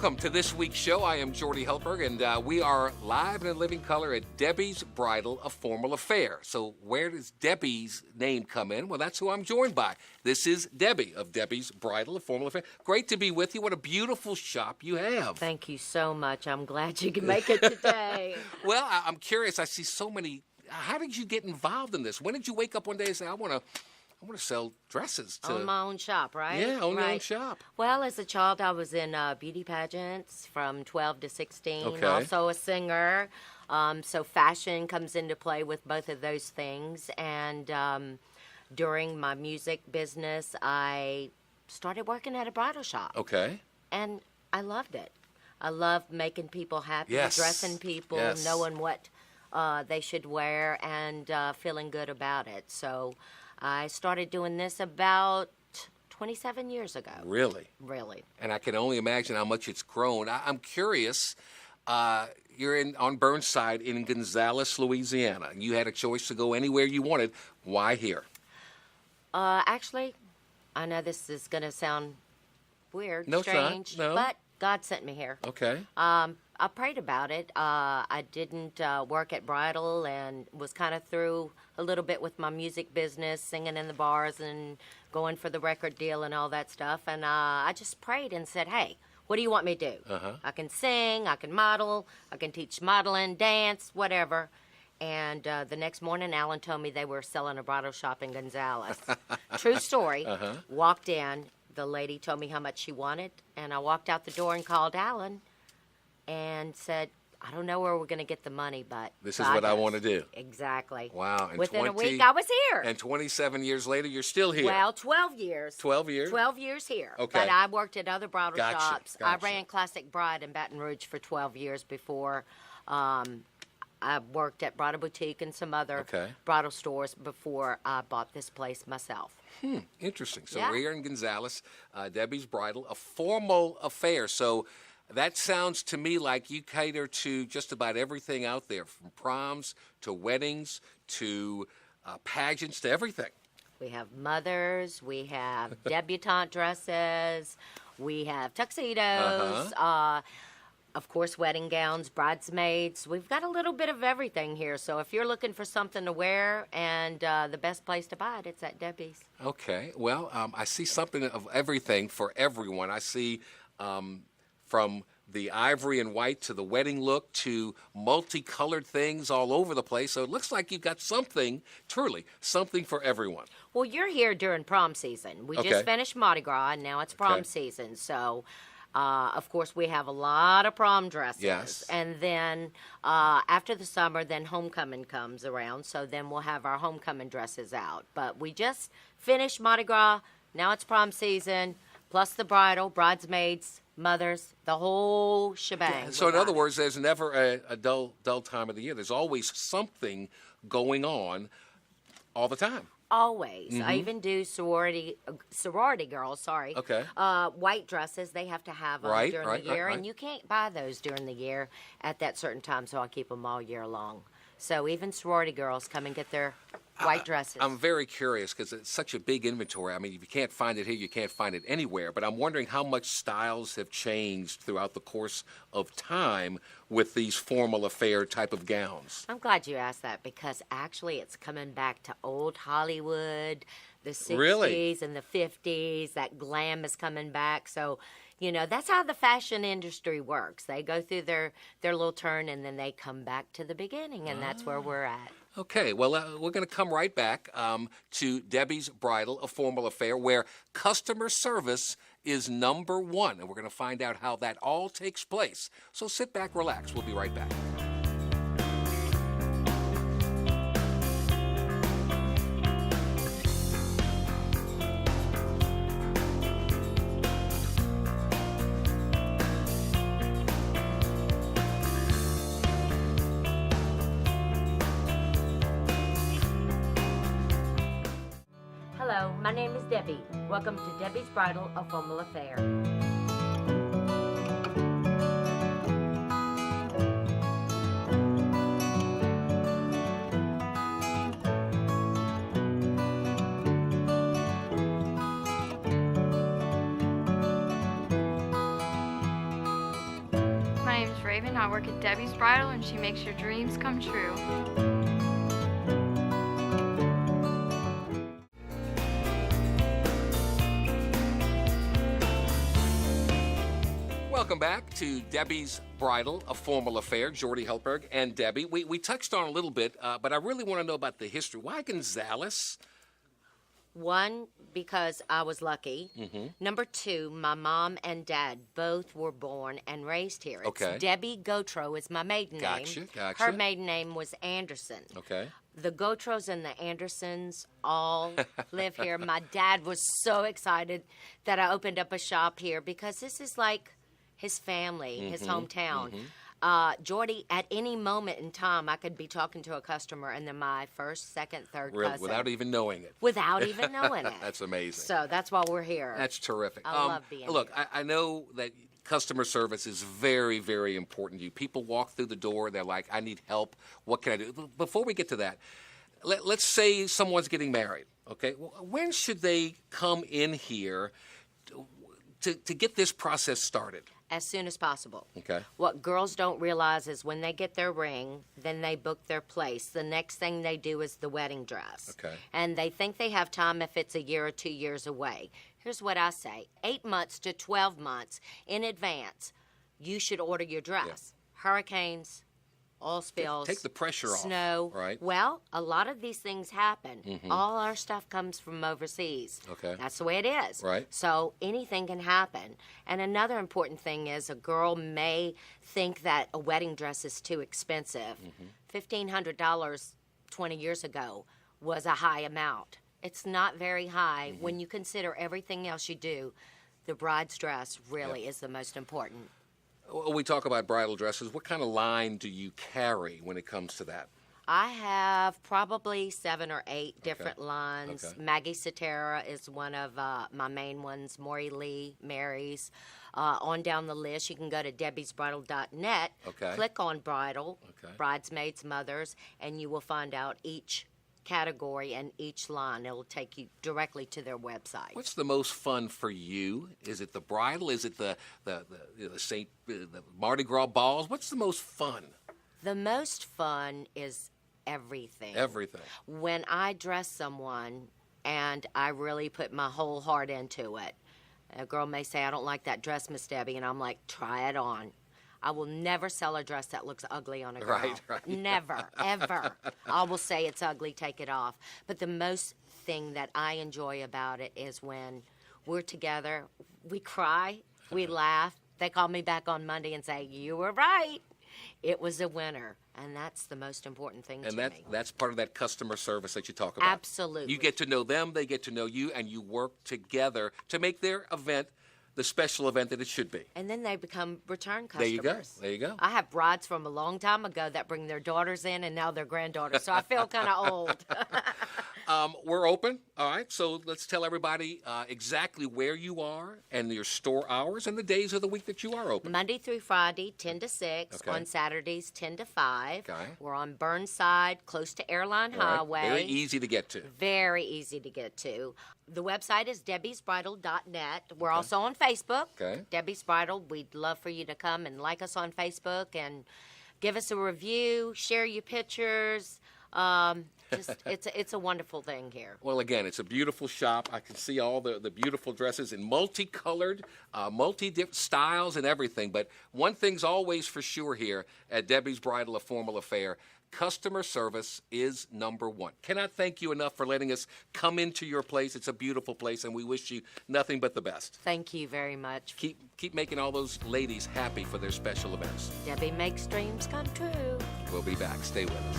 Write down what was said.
Welcome to this week's show. I am Jordy Helberg, and we are live and in living color at Debbie's Bridal, a formal affair. So where does Debbie's name come in? Well, that's who I'm joined by. This is Debbie of Debbie's Bridal, a formal affair. Great to be with you. What a beautiful shop you have. Thank you so much. I'm glad you can make it today. Well, I'm curious. I see so many. How did you get involved in this? When did you wake up one day and say, I want to sell dresses to... Own my own shop, right? Yeah, own your own shop. Well, as a child, I was in beauty pageants from 12 to 16. Okay. Also a singer. So fashion comes into play with both of those things. And during my music business, I started working at a bridal shop. Okay. And I loved it. I loved making people happy, Yes. dressing people, Yes. knowing what they should wear, and feeling good about it. So I started doing this about 27 years ago. Really? Really. And I can only imagine how much it's grown. I'm curious. You're on Burnside in Gonzales, Louisiana. You had a choice to go anywhere you wanted. Why here? Actually, I know this is going to sound weird, No, it's not. strange, No. but God sent me here. Okay. I prayed about it. I didn't work at Bridal and was kind of through a little bit with my music business, singing in the bars and going for the record deal and all that stuff. And I just prayed and said, hey, what do you want me to do? I can sing, I can model, I can teach modeling, dance, whatever. And the next morning, Alan told me they were selling a bridal shop in Gonzales. True story. Walked in. The lady told me how much she wanted, and I walked out the door and called Alan and said, I don't know where we're going to get the money, but This is what I want to do. Exactly. Wow. And Within a 20 week, I was here. And 27 years later, you're still here. Well, 12 years. 12 years? 12 years here. Okay. But I worked at other bridal Gotcha, shops. gotcha. I ran Classic Bride in Baton Rouge for 12 years before. I worked at Bridal Boutique and some other bridal stores before I bought this place myself. Interesting. So Yeah. we're here in Gonzales, Debbie's Bridal, a formal affair. So that sounds to me like you cater to just about everything out there, from proms to weddings to pageants to everything. We have mothers, we have debutante dresses, we have tuxedos, of course, wedding gowns, bridesmaids. We've got a little bit of everything here. So if you're looking for something to wear and the best place to buy it, it's at Debbie's. Okay. Well, I see something of everything for everyone. I see from the ivory and white to the wedding look to multicolored things all over the place. So it looks like you've got something, truly, something for everyone. Well, you're here during prom season. We just finished Mardi Gras, and now it's prom season. So, of course, we have a lot of prom dresses. Yes. And then after the summer, then homecoming comes around. So then we'll have our homecoming dresses out. But we just finished Mardi Gras. Now it's prom season, plus the bridal, bridesmaids, mothers, the whole shebang. So in other words, there's never a dull time of the year. There's always something going on all the time. Always. I even do sorority girls, Okay. white dresses. They have to have them during the year, and you can't buy those during the year at that certain time, so I keep them all year long. So even sorority girls come and get their white dresses. I'm very curious because it's such a big inventory. I mean, if you can't find it here, you can't find it anywhere. But I'm wondering how much styles have changed throughout the course of time with these formal affair type of gowns. I'm glad you asked that because actually it's coming back to old Hollywood, the 60s Really? and the 50s. That glam is coming back. So, you know, that's how the fashion industry works. They go through their little turn and then they come back to the beginning, and that's where we're at. Okay, well, we're going to come right back to Debbie's Bridal, a formal affair, where customer service is number one. And we're going to find out how that all takes place. So sit back, relax. We'll be right back. Hello, my name is Debbie. Welcome to Debbie's Bridal, a formal affair. I work at Debbie's Bridal, and she makes your dreams come true. Welcome back to Debbie's Bridal, a Formal Affair. Jordy Helberg and Debbie. We touched on a little bit, but I really want to know about the history. Why Gonzalez? One, because I was lucky. Number two, my mom and dad both were born and raised here. Okay. It's Debbie Gautreaux is my maiden name. Gotcha. Her maiden name was Anderson. Okay. The Gautreaux and the Andersons all live here. My dad was so excited that I opened up a shop here because this is like his family, his hometown. Jordy, at any moment in time, I could be talking to a customer and then my first, second, third cousin. Without even knowing it. Without even knowing it. That's amazing. So that's why we're here. That's terrific. I love being Look, here. I know that customer service is very, very important to you. People walk through the door, they're like, I need help. What can I do? Before we get to that, let's say someone's getting married, okay? When should they come in here to get this process started? As soon as possible. Okay. What girls don't realize is when they get their ring, then they book their place. The next thing they do is the wedding dress. Okay. And they think they have time if it's a year or 2 years away. Here's what I say. 8 months to 12 months in advance, you should order your dress. Hurricanes, oil spills. Take the pressure off. Snow. Right. Well, a lot of these things happen. All our stuff comes from overseas. Okay. That's the way it is. Right. So anything can happen. And another important thing is a girl may think that a wedding dress is too expensive. $1,500 20 years ago was a high amount. It's not very high. When you consider everything else you do, the bride's dress really is the most important. When we talk about bridal dresses, what kind of line do you carry when it comes to that? I have probably 7 or 8 different lines. Okay. Maggie Cetera is one of my main ones. Maury Lee, Mary's. On down the list, you can go to debbiesbridal.net, Okay. click on bridal, Okay. bridesmaids, mothers, and you will find out each category and each line. It'll take you directly to their website. What's the most fun for you? Is it the bridal? Is it the Mardi Gras balls? What's the most fun? The most fun is everything. Everything. When I dress someone and I really put my whole heart into it, a girl may say, I don't like that dress, Miss Debbie, and I'm like, try it on. I will never sell a dress that looks ugly on a girl. Right. Never, ever. I will say it's ugly, take it off. But the most thing that I enjoy about it is when we're together, we cry, we laugh. They call me back on Monday and say, you were right. It was a winner. And that's the most important thing to me. And that's part of that customer service that you talk about. Absolutely. You get to know them, they get to know you, and you work together to make their event the special event that it should be. And then they become return There customers. you go. I have brides from a long time ago that bring their daughters in and now their granddaughters. So I feel kind of old. We're open, all right? So let's tell everybody exactly where you are and your store hours and the days of the week that you are open. Monday through Friday, 10 to 6. Okay. On Saturdays, 10 to 5. Okay. We're on Burnside, close to Airline All right? Highway. Very easy to get to. Very easy to get to. The website is debbiesbridal.net. We're also on Facebook. Okay. Debbie's Bridal. We'd love for you to come and like us on Facebook and give us a review, share your pictures. It's a wonderful thing here. Well, again, it's a beautiful shop. I can see all the beautiful dresses in multicolored, multi-different styles and everything. But one thing's always for sure here at Debbie's Bridal, a Formal Affair. Customer service is number one. Cannot thank you enough for letting us come into your place. It's a beautiful place, and we wish you nothing but the best. Thank you very much. Keep making all those ladies happy for their special events. Debbie makes dreams come true. We'll be back. Stay with us.